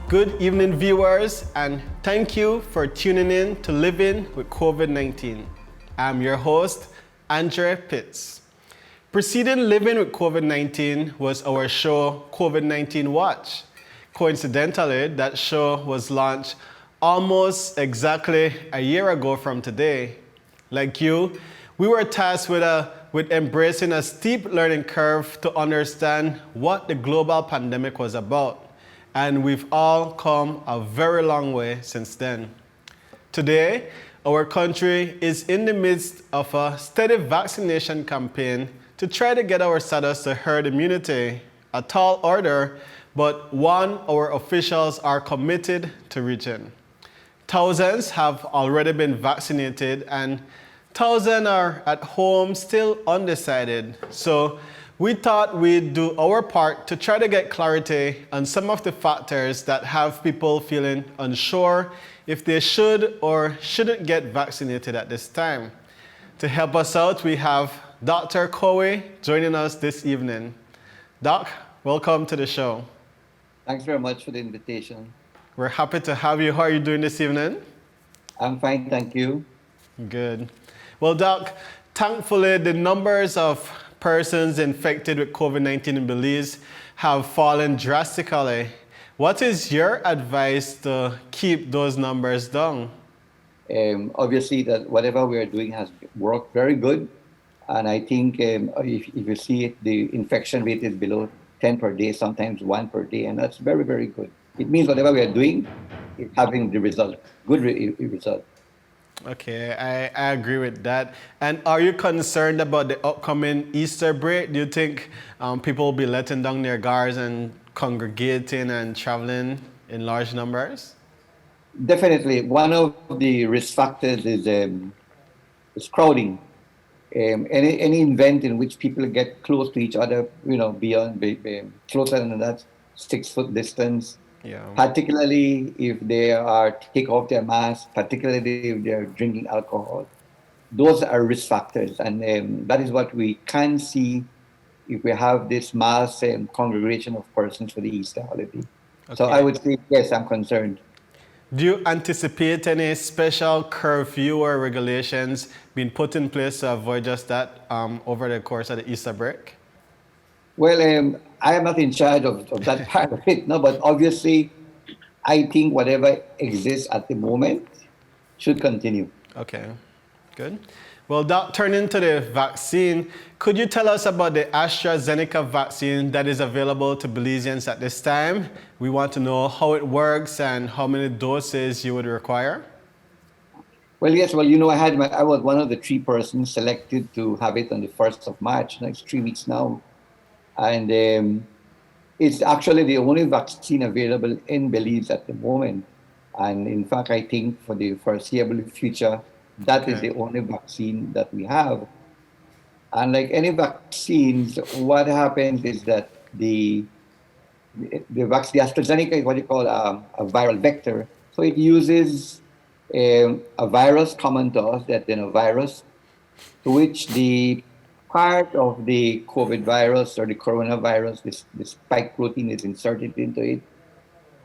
Good evening, viewers, and thank you for tuning in to Living with COVID-19. I'm your host, Andre Pitts. Preceding Living with COVID-19 was our show, COVID-19 Watch. Coincidentally, that show was launched almost exactly a year ago from today. Like you, we were tasked with embracing a steep learning curve to understand what the global pandemic was about. And we've all come a very long way since then. Today, our country is in the midst of a steady vaccination campaign to try to get our status to herd immunity, a tall order, but one our officials are committed to reaching. Thousands have already been vaccinated and thousands are at home still undecided. So we thought we'd do our part to try to get clarity on some of the factors that have people feeling unsure if they should or shouldn't get vaccinated at this time. To help us out, we have Dr. Cowie joining us this evening. Doc, welcome to the show. Thanks very much for the invitation. We're happy to have you. How are you doing this evening? I'm fine, thank you. Good. Well, Doc, thankfully the numbers of persons infected with COVID-19 in Belize have fallen drastically. What is your advice to keep those numbers down? Obviously, that whatever we are doing has worked very good. And I think if you see it, the infection rate is below 10 per day, sometimes 1 per day. And that's very, very good. It means whatever we are doing is having the result, good result. Okay, I agree with that. And are you concerned about the upcoming Easter break? Do you think people will be letting down their guards and congregating and traveling in large numbers? Definitely. One of the risk factors is crowding. Any event in which people get close to each other, beyond closer than that 6 foot distance. Yeah. Particularly if they are take off their mask, particularly if they're drinking alcohol. Those are risk factors, and that is what we can see if we have this mass congregation of persons for the Easter holiday. Okay. So I would say, yes, I'm concerned. Do you anticipate any special curfew or regulations being put in place to avoid just that over the course of the Easter break? Well, I am not in charge of that part of it, no, but obviously, I think whatever exists at the moment should continue. Okay, good. Well, Doc, turning to the vaccine, could you tell us about the AstraZeneca vaccine that is available to Belizeans at this time? We want to know how it works and how many doses you would require. Well, yes. Well, I was one of the 3 persons selected to have it on the 1st of March. It's 3 weeks now. And it's actually the only vaccine available in Belize at the moment. And in fact, I think for the foreseeable future, that is the only vaccine that we have. And like any vaccines, what happens is that the AstraZeneca is what you call a viral vector. So it uses a virus common to us, the adenovirus, to which the part of the COVID virus or the coronavirus, the spike protein is inserted into it.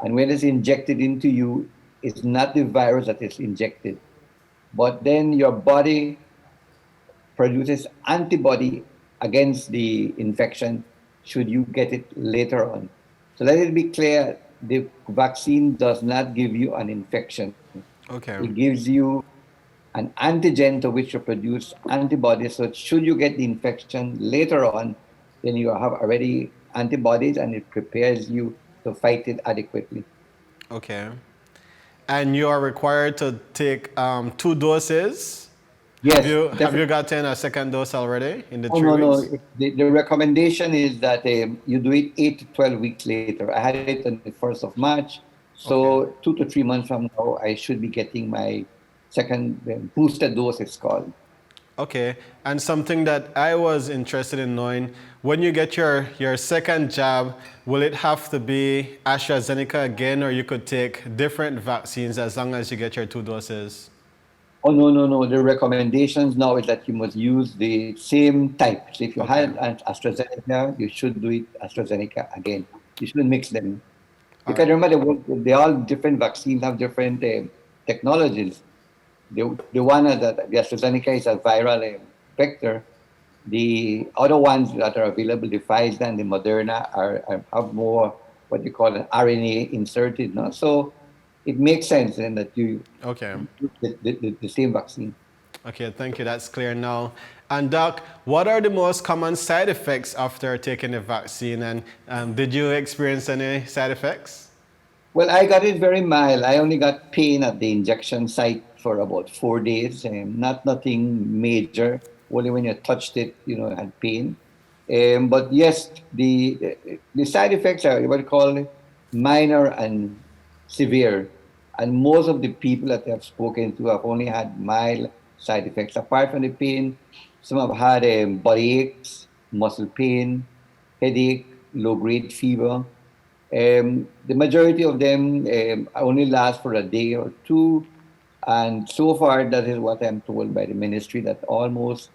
And when it's injected into you, it's not the virus that is injected. But then your body produces antibody against the infection should you get it later on. So let it be clear, the vaccine does not give you an infection. Okay. It gives you an antigen to which you produce antibodies. So should you get the infection later on, then you have already antibodies and it prepares you to fight it adequately. Okay. And you are required to take 2 doses? Yes. Have you gotten a second dose already in the 3 weeks? No. The recommendation is that you do it 8 to 12 weeks later. I had it on the 1st of March. So 2 to 3 months from now, I should be getting my second booster dose, it's called. Okay, and something that I was interested in knowing, when you get your second jab, will it have to be AstraZeneca again, or you could take different vaccines as long as you get your 2 doses? Oh, no. The recommendations now is that you must use the same type. So if you had AstraZeneca, you should do it AstraZeneca again. You shouldn't mix them. You can remember they all different vaccines have different technologies. The one that the AstraZeneca is a viral vector. The other ones that are available, the Pfizer and the Moderna, have more what you call an RNA inserted. No? So it makes sense then that you Okay. use the same vaccine. Okay, thank you. That's clear now. And Doc, what are the most common side effects after taking the vaccine? And did you experience any side effects? Well, I got it very mild. I only got pain at the injection site for about 4 days, and nothing major. Only when you touched it, I had pain. But yes, the side effects are what you call minor and severe. And most of the people that I've spoken to have only had mild side effects. Apart from the pain, some have had body aches, muscle pain, headache, low-grade fever. The majority of them only last for a day or two. And so far, that is what I'm told by the ministry, that almost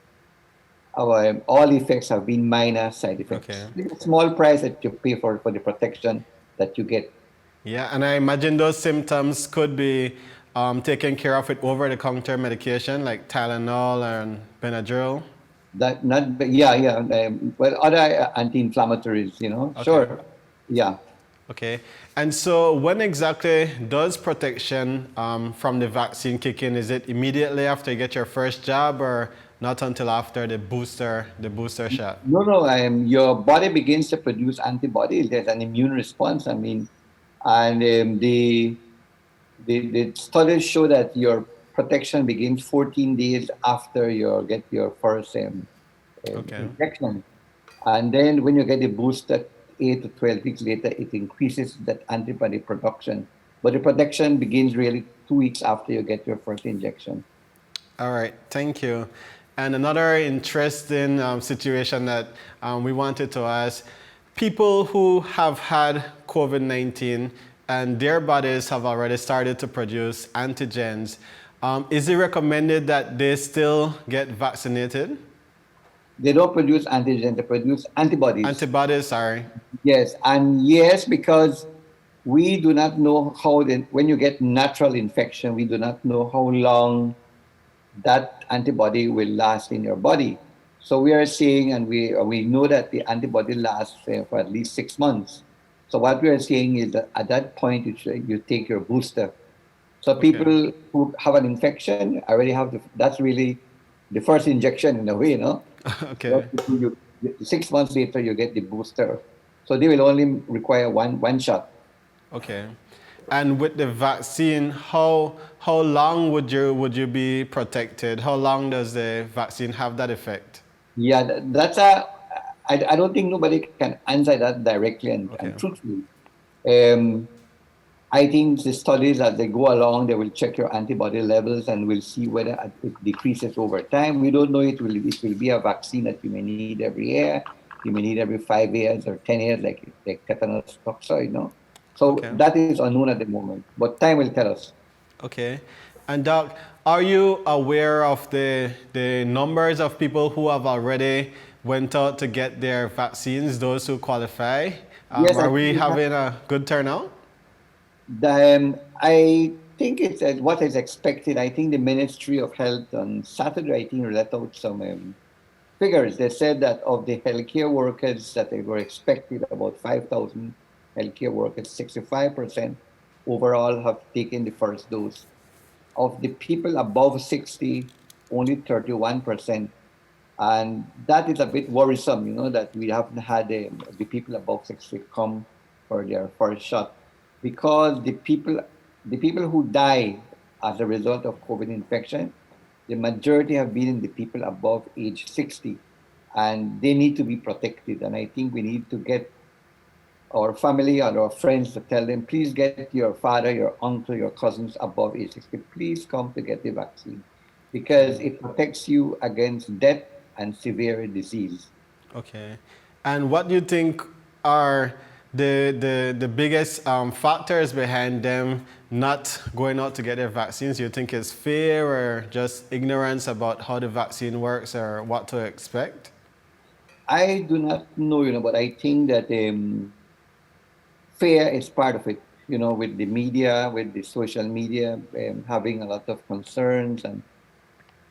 all effects have been minor side Okay. effects. It's a small price that you pay for the protection that you get. Yeah, and I imagine those symptoms could be taken care of with over-the-counter medication like Tylenol and Benadryl. That not yeah yeah well, other anti-inflammatories, Okay. sure, yeah. Okay. And so when exactly does protection from the vaccine kick in? Is it immediately after you get your first jab or not until after the booster shot? No, your body begins to produce antibodies. There's an immune response. I mean, and the studies show that your protection begins 14 days after you get your first Okay. injection. And then when you get the booster 8 to 12 weeks later, it increases that antibody production. But the protection begins really 2 weeks after you get your first injection. All right, thank you. And another interesting situation that we wanted to ask, people who have had COVID-19 and their bodies have already started to produce antigens, is it recommended that they still get vaccinated? They don't produce antigens, they produce antibodies. Antibodies, sorry. Yes, and yes, because we do not know when you get natural infection, we do not know how long that antibody will last in your body. So we are saying, and we know that the antibody lasts for at least 6 months. So what we are saying is that at that point, you take your booster. So Okay. people who have an infection already that's really the first injection in a way, no? Okay. 6 months later, you get the booster. So they will only require one shot. Okay. And with the vaccine, how long would you be protected? How long does the vaccine have that effect? Yeah, I don't think nobody can answer that directly and Okay. truthfully. Um, I think the studies as they go along, they will check your antibody levels and will see whether it decreases over time. We don't know it will be a vaccine that you may need every year. You may need every 5 years or 10 years, like tetanus toxoid, no? So Okay. that is unknown at the moment, but time will tell us. Okay. And Doc, are you aware of the numbers of people who have already went out to get their vaccines, those who qualify? Yes, I Are we think having a good turnout? I think it's what is expected. I think the Ministry of Health on Saturday, I think, let out some figures. They said that of the healthcare workers that they were expected, about 5,000 healthcare workers, 65% overall have taken the first dose. Of the people above 60, only 31%. And that is a bit worrisome, that we haven't had the people above 60 come for their first shot, because the people who die as a result of COVID infection, the majority have been in the people above age 60, and they need to be protected. And I think we need to get our family or our friends to tell them, please get your father, your uncle, your cousins above age 60, please come to get the vaccine, because it protects you against death and severe disease. Okay. And what do you think are the biggest factors behind them not going out to get their vaccines? Do you think it's fear or just ignorance about how the vaccine works or what to expect? I do not know, but I think that fear is part of it. with the media, with the social media, having a lot of concerns, and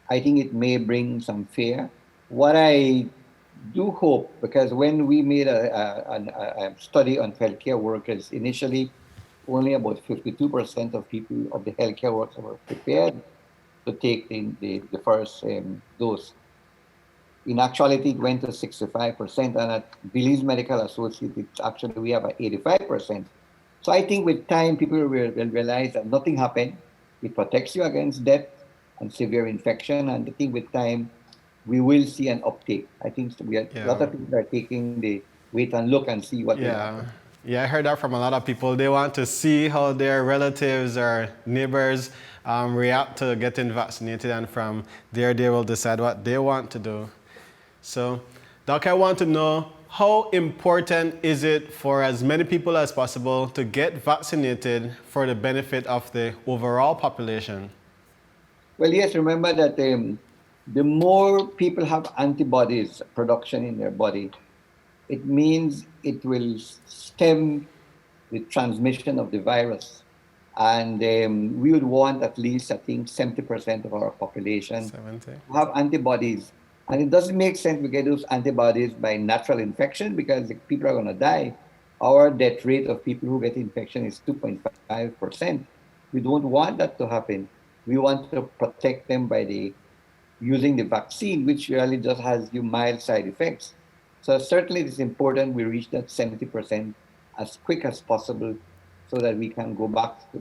I think it may bring some fear. What I do hope, because when we made a study on healthcare workers, initially only about 52% of people of the healthcare workers were prepared to take the first dose. In actuality, it went to 65%, and at Belize Medical Associates, it's actually we have a 85%. So I think with time, people will realize that nothing happened. It protects you against death and severe infection, and I think with time, we will see an uptake. I think a lot Yeah. of people are taking the wait and look and see what will Yeah. happen. Yeah, I heard that from a lot of people. They want to see how their relatives or neighbors react to getting vaccinated, and from there, they will decide what they want to do. So, Doc, I want to know, how important is it for as many people as possible to get vaccinated for the benefit of the overall population? Well, yes, remember that the more people have antibodies production in their body, it means it will stem the transmission of the virus. And we would want at least, I think, 70% of our population 70. to have antibodies. And it doesn't make sense to get those antibodies by natural infection because the people are going to die. Our death rate of people who get infection is 2.5%. We don't want that to happen. We want to protect them by using the vaccine, which really just has you mild side effects. So certainly it is important we reach that 70% as quick as possible so that we can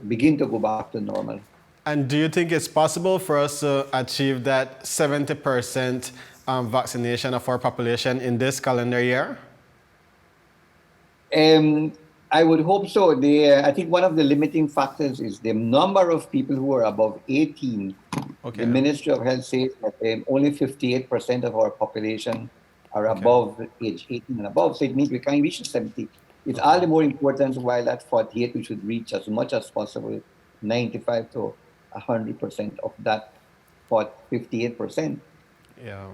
begin to go back to normal. And do you think it's possible for us to achieve that 70% vaccination of our population in this calendar year? Um, I would hope so. I think one of the limiting factors is the number of people who are above 18. The Okay. Ministry of Health says that only 58% of our population are Okay. above age 18 and above. So it means we can't reach the 70. It's Okay. all the more important while at 48 we should reach as much as possible 95 to 100% of that 58%. Yeah.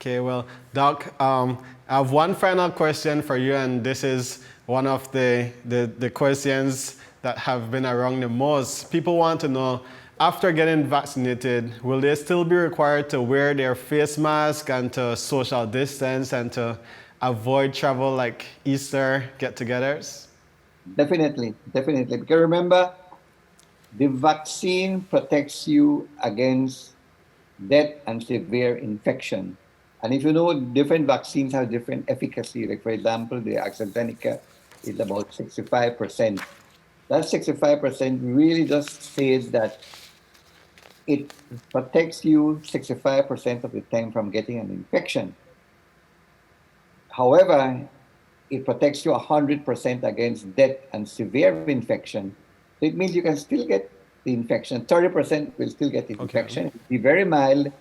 Okay, well, Doc, I have one final question for you, and this is one of the questions that have been around the most. People want to know, after getting vaccinated, will they still be required to wear their face mask and to social distance and to avoid travel like Easter get-togethers? Definitely, definitely. Because remember, the vaccine protects you against death and severe infection. And if you know, different vaccines have different efficacy. Like, for example, the AstraZeneca is about 65%. That 65% really just says that it protects you 65% of the time from getting an infection. However, it protects you 100% against death and severe infection. So it means you can still get the infection. 30% will still get the Okay. infection. It will be very mild,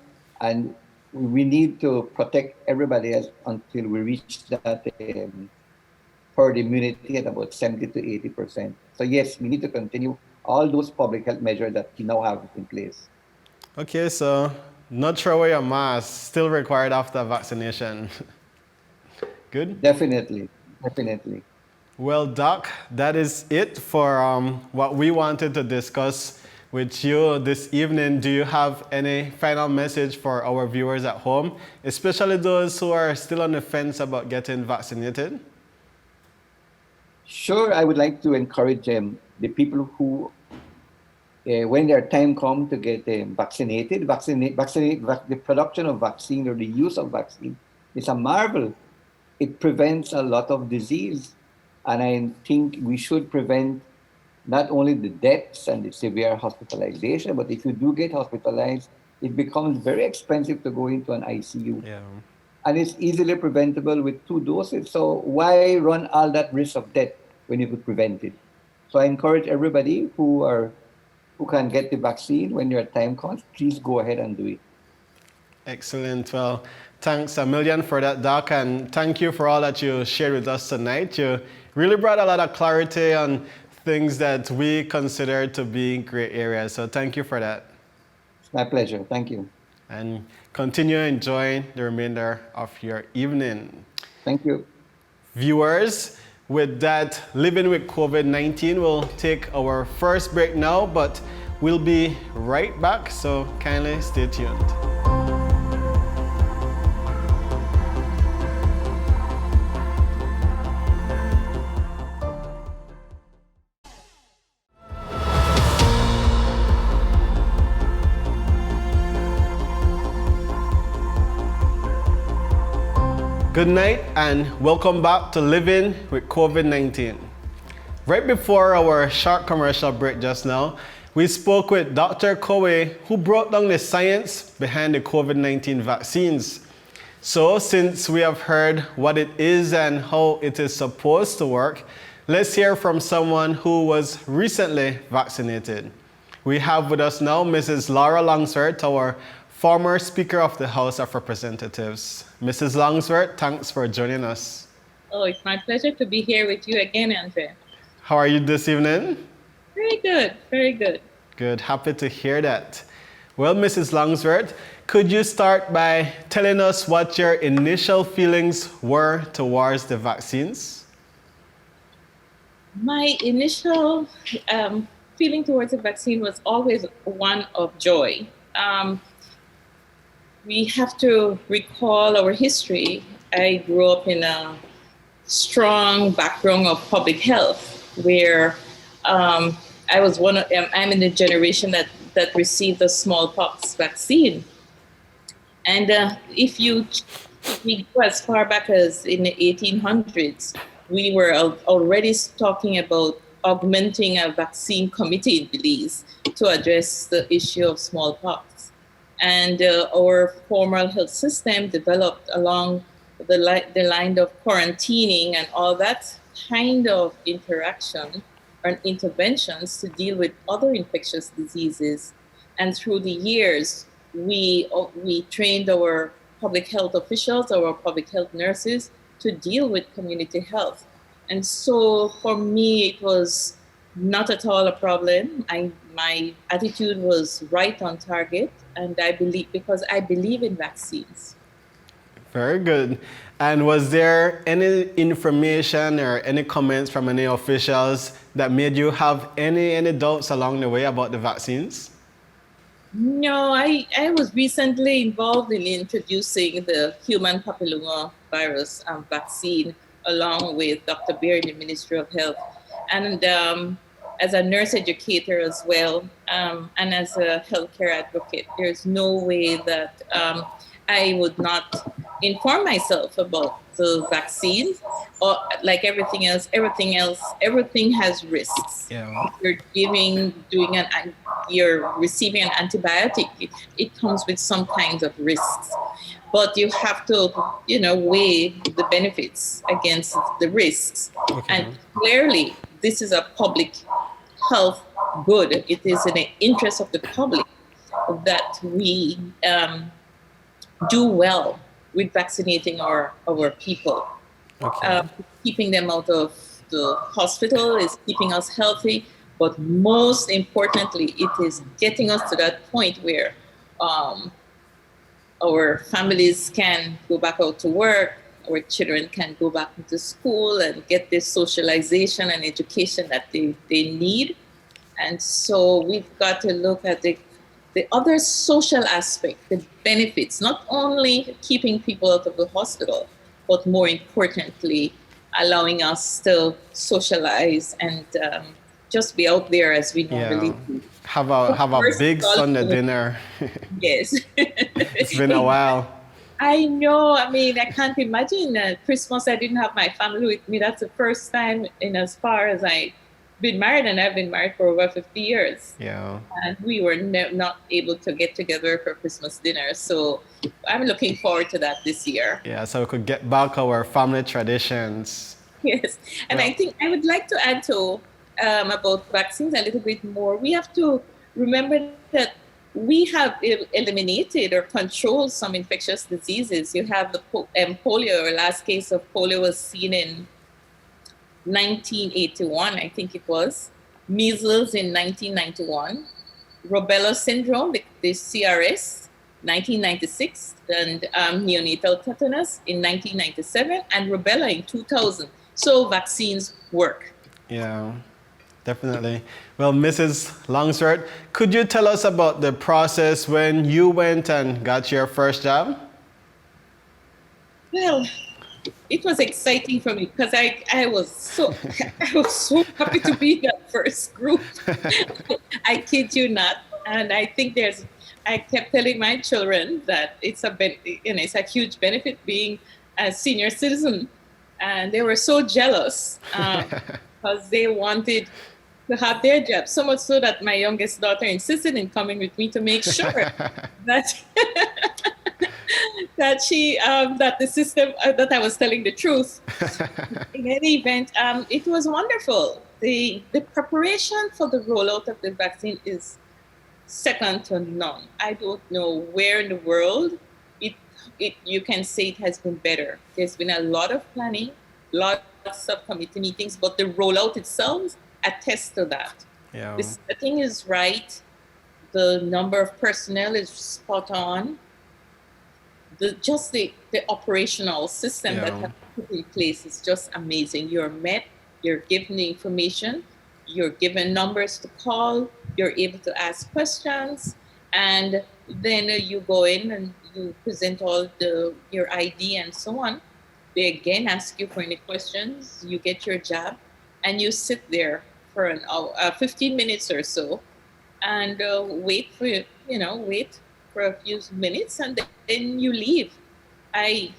and we need to protect everybody else until we reach that herd immunity at about 70 to 80%. So yes, we need to continue all those public health measures that we now have in place. Okay, so not throw away your mask, still required after vaccination. Good? Definitely, definitely. Well, Doc, that is it for what we wanted to discuss with you this evening. Do you have any final message for our viewers at home, especially those who are still on the fence about getting vaccinated? Sure, I would like to encourage the people who when their time comes to get the production of vaccine or the use of vaccine is a marvel. It prevents a lot of disease. And I think we should prevent not only the deaths and the severe hospitalization, but if you do get hospitalized, it becomes very expensive to go into an ICU. Yeah. And it's easily preventable with 2 doses. So why run all that risk of death when you could prevent it? So I encourage everybody who can get the vaccine when your time comes, please go ahead and do it. Excellent. Well, thanks a million for that, Doc, and thank you for all that you shared with us tonight. You really brought a lot of clarity on things that we consider to be gray areas. So thank you for that. It's my pleasure. Thank you. And continue enjoying the remainder of your evening. Thank you. Viewers, With that, living with COVID-19, we'll take our first break now, but we'll be right back, so kindly stay tuned. Good night and welcome back to Living with COVID-19. Right before our short commercial break just now, we spoke with Dr. Kowe, who broke down the science behind the COVID-19 vaccines. So since we have heard what it is and how it is supposed to work, let's hear from someone who was recently vaccinated. We have with us now Mrs. Laura Longsword, our former Speaker of the House of Representatives. Mrs. Longsword, thanks for joining us. Oh, it's my pleasure to be here with you again, Andre. How are you this evening? Very good, very good. Good, happy to hear that. Well, Mrs. Longsword, could you start by telling us what your initial feelings were towards the vaccines? My initial feeling towards the vaccine was always one of joy. We have to recall our history. I grew up in a strong background of public health, where I'm in the generation that received the smallpox vaccine. And if we go as far back as in the 1800s, we were already talking about augmenting a vaccine committee in Belize to address the issue of smallpox. And our formal health system developed along the line of quarantining and all that kind of interaction and interventions to deal with other infectious diseases. And through the years, we trained our public health officials, our public health nurses to deal with community health. And so for me, it was not at all a problem. My attitude was right on target, and I believe in vaccines. Very good. And was there any information or any comments from any officials that made you have any doubts along the way about the vaccines? No, I was recently involved in introducing the human papilloma virus vaccine along with Dr. Beer in the Ministry of Health. And as a nurse educator as well, and as a healthcare advocate, there's no way that I would not inform myself about the vaccine. Or like everything else, everything has risks. Yeah. You're receiving an antibiotic, it comes with some kinds of risks. But you have to, weigh the benefits against the risks. Okay. And clearly, this is a public health good. It is in the interest of the public that we do well with vaccinating our people. Okay. Keeping them out of the hospital is keeping us healthy, but most importantly, it is getting us to that point where our families can go back out to work, our children can go back into school and get this socialization and education that they need. And so we've got to look at the other social aspect, the benefits, not only keeping people out of the hospital, but more importantly, allowing us to socialize and just be out there as we normally do. Have a big Sunday dinner. Yes. It's been a while. I know. I mean, I can't imagine Christmas. I didn't have my family with me. That's the first time in as far as I've been married, and I've been married for over 50 years. Yeah. And we were not able to get together for Christmas dinner. So I'm looking forward to that this year. Yeah, so we could get back our family traditions. Yes. And I think I would like to add to about vaccines a little bit more. We have to remember that we have eliminated or controlled some infectious diseases. You have the polio. Our last case of polio was seen in 1981, I think it was. Measles in 1991. Rubella syndrome, the CRS, 1996. And neonatal tetanus in 1997. And rubella in 2000. So vaccines work. Yeah, definitely. Well, Mrs. Longsword, could you tell us about the process when you went and got your first job? Well, it was exciting for me because I was so I was so happy to be in that first group. I kid you not. And I think I kept telling my children that it's a huge benefit being a senior citizen. And they were so jealous because they wanted to have their job, so much so that my youngest daughter insisted in coming with me to make sure that that the system that I was telling the truth. In any event, it was wonderful. The preparation for the rollout of the vaccine is second to none. I don't know where in the world it you can say it has been better. There's been a lot of planning, lots of subcommittee meetings, but the rollout itself attests to that. Yeah. The setting is right. The number of personnel is spot on. The operational system that has put in place is just amazing. You're met, you're given the information, you're given numbers to call, you're able to ask questions, and then you go in and you present your ID and so on. They again ask you for any questions, you get your jab, and you sit there for an hour, 15 minutes or so, and wait for a few minutes, and then you leave. I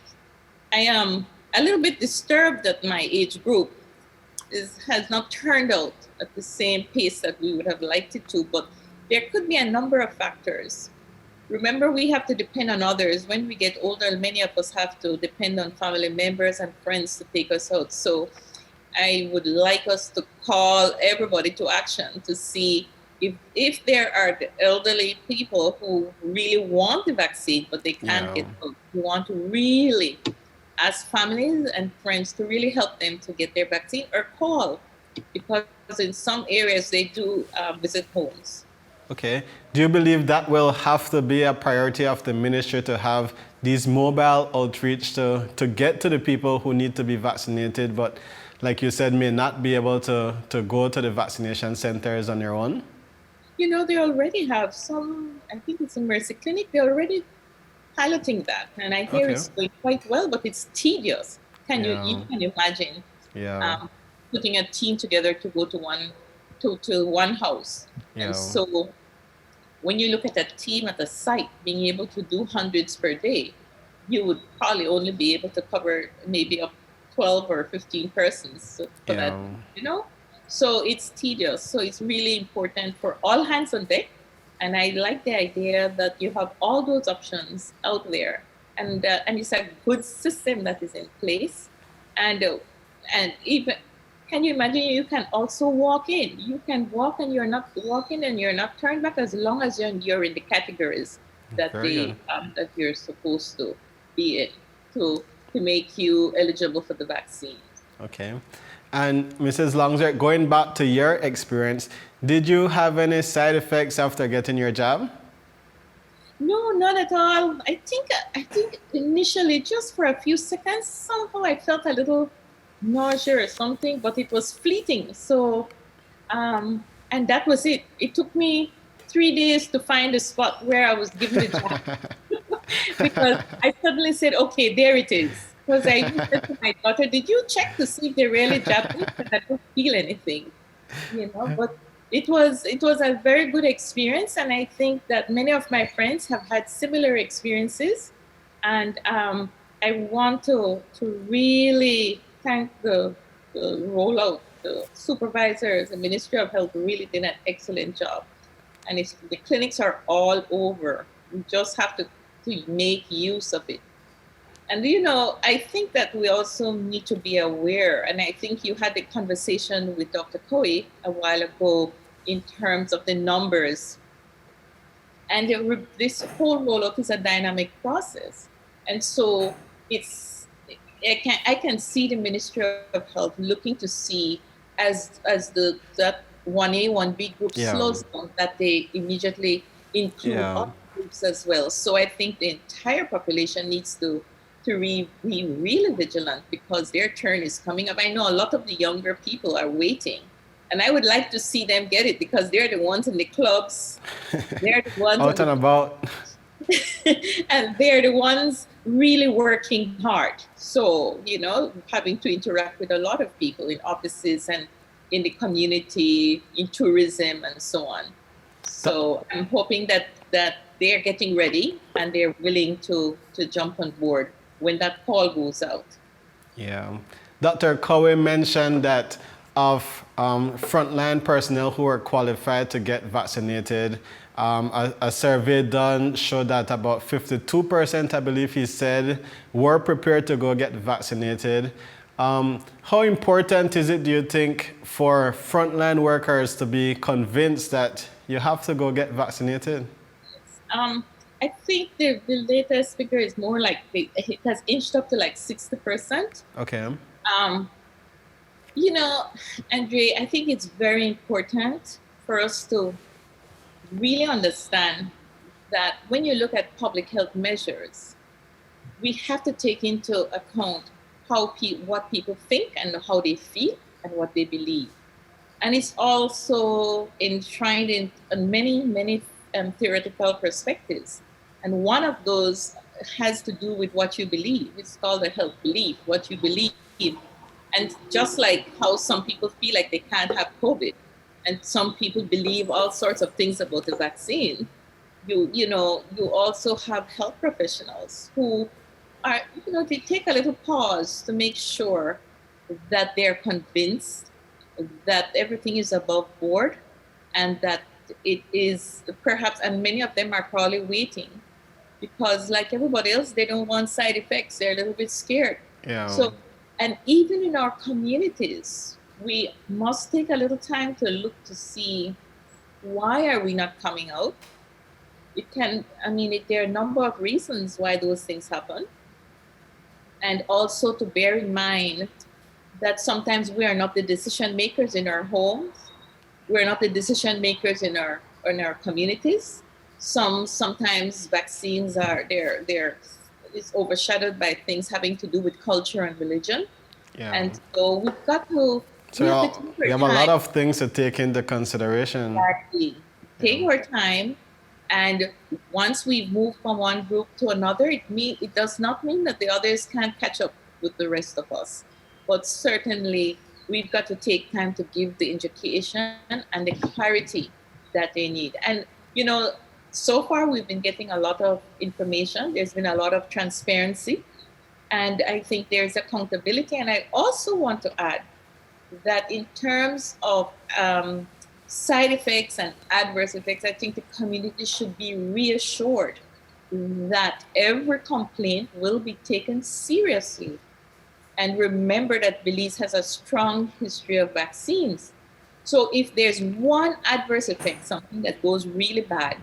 am a little bit disturbed that my age group has not turned out at the same pace that we would have liked it to, but there could be a number of factors. Remember, we have to depend on others. When we get older, many of us have to depend on family members and friends to take us out. So I would like us to call everybody to action to see if there are the elderly people who really want the vaccine, but they can't get out. You want to really ask families and friends to really help them to get their vaccine, or call, because in some areas they do visit homes. Okay. Do you believe that will have to be a priority of the ministry to have these mobile outreach to get to the people who need to be vaccinated, but like you said, may not be able to go to the vaccination centers on their own? You know, they already have some, I think it's a Mercy Clinic, they're already piloting that. And I hear it's going quite well, but it's tedious. You can imagine putting a team together to go to one house. And so when you look at a team at a site being able to do hundreds per day, you would probably only be able to cover maybe up 12 or 15 persons for that, So it's tedious. So it's really important for all hands on deck. And I like the idea that you have all those options out there, and it's a good system that is in place. And even, can you imagine? You can also walk in. You can walk and you're not walking and you're not turned back, as long as you're in the categories that that you're supposed to be in to make you eligible for the vaccine. Okay. And Mrs. Longsword, going back to your experience, did you have any side effects after getting your jab? No, not at all. I think initially, just for a few seconds, somehow I felt a little nausea or something, but it was fleeting. So, and that was it. It took me 3 days to find a spot where I was given the jab. Because I suddenly said, okay, there it is. Because I said to my daughter, did you check to see if they really jabbed me? Because I don't feel anything, But it was a very good experience, and I think that many of my friends have had similar experiences. And I want to really thank the rollout, the supervisors, the Ministry of Health really did an excellent job. And the clinics are all over. We just have to make use of it. And, I think that we also need to be aware, and I think you had a conversation with Dr. Coe a while ago in terms of the numbers. And this whole rollout is a dynamic process. And so I can see the Ministry of Health looking to see as that 1A, 1B group slows down, that they immediately include other groups as well. So I think the entire population needs to to be really vigilant because their turn is coming up. I know a lot of the younger people are waiting, and I would like to see them get it because they're the ones in the clubs. They're the ones Out and about. and they're the ones really working hard. So, having to interact with a lot of people in offices and in the community, in tourism and so on. So I'm hoping that they're getting ready and they're willing to jump on board when that call goes out. Yeah. Dr. Cowie mentioned that of frontline personnel who are qualified to get vaccinated, a survey done showed that about 52%, I believe he said, were prepared to go get vaccinated. How important is it, do you think, for frontline workers to be convinced that you have to go get vaccinated? I think the latest figure is more like it has inched up to like 60%. Okay. Andre, I think it's very important for us to really understand that when you look at public health measures, we have to take into account what people think and how they feel and what they believe. And it's also enshrined in many theoretical perspectives. And one of those has to do with what you believe. It's called a health belief, what you believe. And just like how some people feel like they can't have COVID, and some people believe all sorts of things about the vaccine, you also have health professionals who are, they take a little pause to make sure that they're convinced that everything is above board and that it is perhaps, and many of them are probably waiting because like everybody else, they don't want side effects. They're a little bit scared. Yeah. So, and even in our communities, we must take a little time to look to see why are we not coming out? There are a number of reasons why those things happen. And also to bear in mind that sometimes we are not the decision makers in our homes. We're not the decision makers in our communities. Sometimes vaccines are it's overshadowed by things having to do with culture and religion. Yeah. And so we've got to we have a lot of things to take into consideration. Exactly. Take our time, and once we've moved from one group to another, it does not mean that the others can't catch up with the rest of us. But certainly we've got to take time to give the education and the clarity that they need. And so far we've been getting a lot of information. There's been a lot of transparency, and I think there's accountability. And I also want to add that in terms of side effects and adverse effects, I think the community should be reassured that every complaint will be taken seriously. And remember that Belize has a strong history of vaccines. So if there's one adverse effect, something that goes really bad,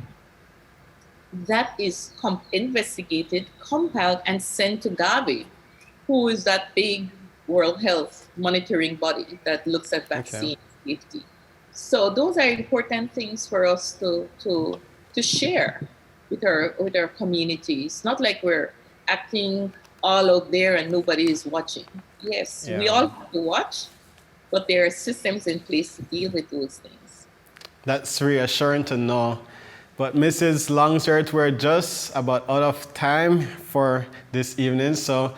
that is investigated, compiled, and sent to Gavi, who is that big World Health monitoring body that looks at vaccine safety. So those are important things for us to share with our communities. Not like we're acting all out there and nobody is watching. Yes, we all have to watch, but there are systems in place to deal with those things. That's reassuring to know. But Mrs. Longsword, we're just about out of time for this evening. So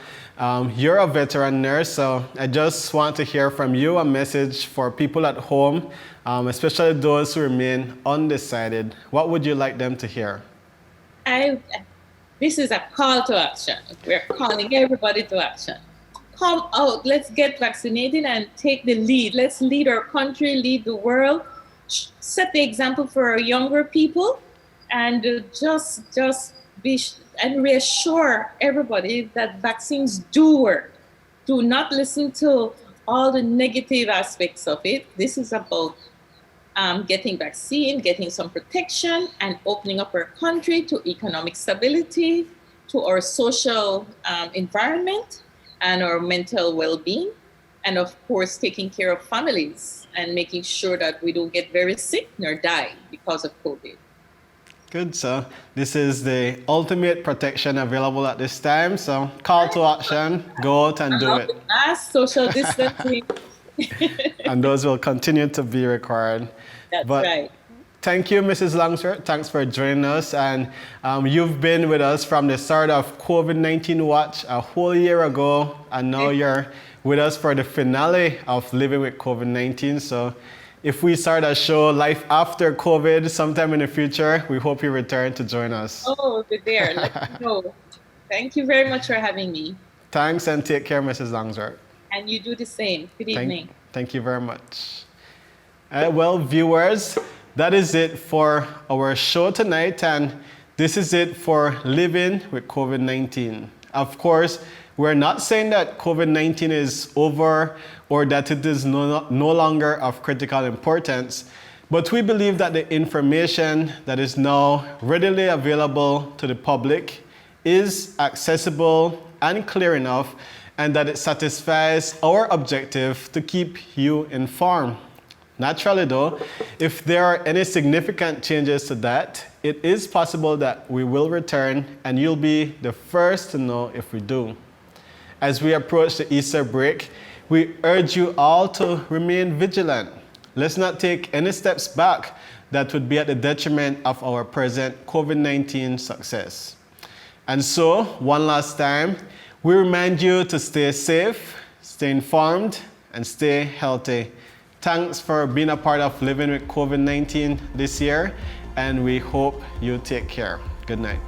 you're a veteran nurse, so I just want to hear from you a message for people at home, especially those who remain undecided. What would you like them to hear? This is a call to action. We're calling everybody to action. Come out, let's get vaccinated and take the lead. Let's lead our country, lead the world, set the example for our younger people, and just be and reassure everybody that vaccines do work. Do not listen to all the negative aspects of it. This is about getting vaccine, getting some protection, and opening up our country to economic stability, to our social environment, and our mental well-being, and of course, taking care of families and making sure that we don't get very sick nor die because of COVID. Good. So this is the ultimate protection available at this time. So call to action, go out and do it. Mask, social distancing. And those will continue to be required. That's But right. thank you, Mrs. Longsword. Thanks for joining us. And you've been with us from the start of COVID-19 Watch a whole year ago. And now you're with us for the finale of Living with COVID-19. So if we start a show, Life After COVID, sometime in the future, we hope you return to join us. Oh, good there. Let me know. Thank you very much for having me. Thanks and take care, Mrs. Longsword. And you do the same. Good evening. Thank you very much. Well, viewers, that is it for our show tonight, and this is it for Living with COVID-19. Of course, we're not saying that COVID-19 is over or that it is no longer of critical importance, but we believe that the information that is now readily available to the public is accessible and clear enough, and that it satisfies our objective to keep you informed. Naturally though, if there are any significant changes to that, it is possible that we will return and you'll be the first to know if we do. As we approach the Easter break, we urge you all to remain vigilant. Let's not take any steps back that would be at the detriment of our present COVID-19 success. And so, one last time, we remind you to stay safe, stay informed, and stay healthy. Thanks for being a part of Living with COVID-19 this year, and we hope you take care. Good night.